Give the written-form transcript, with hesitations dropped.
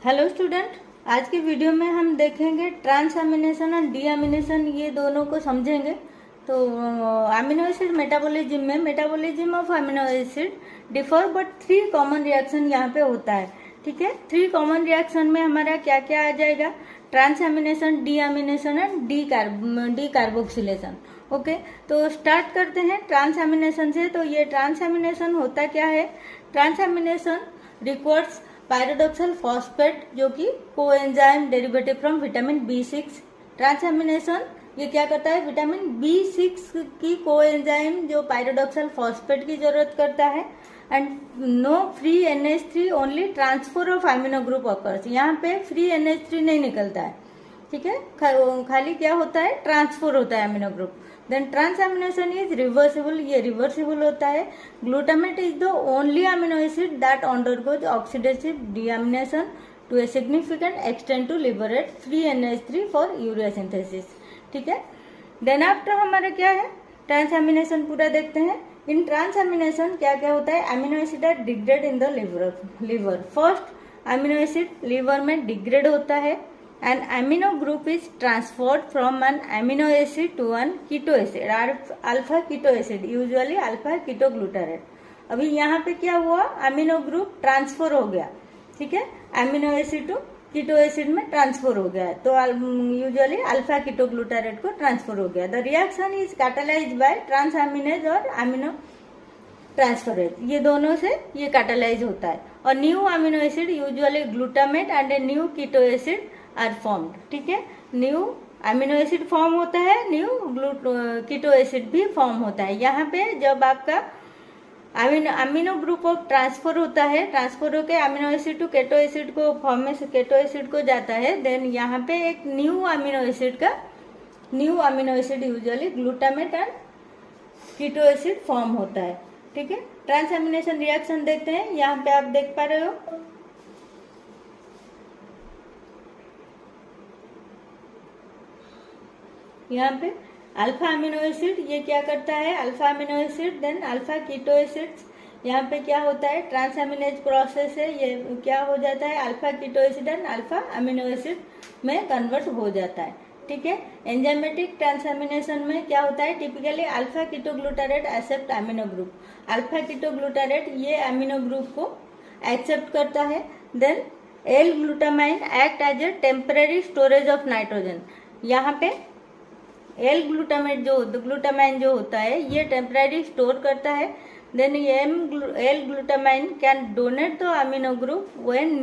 Hello student, आज की video में हम देखेंगे ट्रांसअमीनेशन और डीअमीनेशन, ये दोनों को समझेंगे। तो अमीनो एसिड मेटाबॉलिज्म में metabolism of amino acid differ but 3 common reaction यहाँ पे होता है। ठीक है, 3 कॉमन रिएक्शन में हमारा क्या क्या आ जाएगा? ट्रांसअमीनेशन, डीअमीनेशन एंड डी कार्बोक्सिलेशन। ओके, तो स्टार्ट करते हैं ट्रांसअमीनेशन से। तो ये ट्रांसअमीनेशन होता क्या है? ट्रांसअमीनेशन रिक्वायर्स पायरोडॉक्सल फॉस्फेट, जो कि coenzyme derivative from vitamin B6। ट्रांसअमीनेशन ये क्या करता है? विटामिन B6 की कोएंजाइम जो पायरोडॉक्सल फॉस्फेट की जरूरत करता है। And no free NH3, only transfer of amino group occurs. यहाँ पे फ्री NH3 नहीं निकलता है। ठीक है, खाली क्या होता है? ट्रांसफर होता है amino group. Then transamination is reversible, ये रिवर्सिबल होता है। Glutamate is the only amino acid that undergoes oxidative deamination to a significant extent to liberate free NH3 for urea synthesis. ठीक है, देन आफ्टर हमारा क्या है? ट्रांसअमीनेशन पूरा देखते हैं। इन ट्रांसअमीनेशन क्या क्या होता है? Amino acid are degrade in the liver. First amino acid liver में डिग्रेड होता है। An amino group is transferred from an amino acid to an keto acid, alpha keto acid, usually alpha ketoglutarate। अभी यहाँ पे क्या हुआ? Amino group transfer हो गया। ठीक है, amino acid to keto acid में ट्रांसफर हो गया, तो यूजुअली अल्फा कीटोग्लूटारेट को ट्रांसफर हो गया। The reaction is catalysed by transaminase और अमीनो ट्रांसफरेज, ये दोनों से ये कैटालाइज होता है। और new amino acid usually glutamate and a new keto acid are formed. ठीक है, न्यू अमीनो एसिड फॉर्म होता है, न्यू कीटो एसिड भी फॉर्म होता है। यहाँ पे जब आपका अमीनो ग्रुप ऑफ ट्रांसफर होता है, ट्रांसफर होकर amino acid to keto acid को फॉर्मेशन केटो एसिड को जाता है, देन यहाँ पे एक new amino acid usually glutamate and keto acid form होता है। ठीक है, ट्रांसअमीनेशन रिएक्शन देखते हैं। यहाँ पे आप देख पा रहे हो, यहाँ पे अल्फा अमीनो एसिड ये क्या करता है? Alpha amino acid then alpha keto acids, यहाँ पे क्या होता है? ट्रांसअमीनेज प्रोसेस है, ये क्या हो जाता है? Alpha keto acid and alpha amino acid में कन्वर्ट हो जाता है। ठीक है, एंजाइमेटिक ट्रांसअमीनेशन में क्या होता है? Typically alpha ketoglutarate accept amino group, alpha ketoglutarate ये अमीनो ग्रुप को एक्सेप्ट करता है। Then L glutamine act as a temporary storage of nitrogen. यहाँ पे एल ग्लूटामाइन जो होता है ये टेम्पररी स्टोर करता है। Then L glutamine can donate the amino group when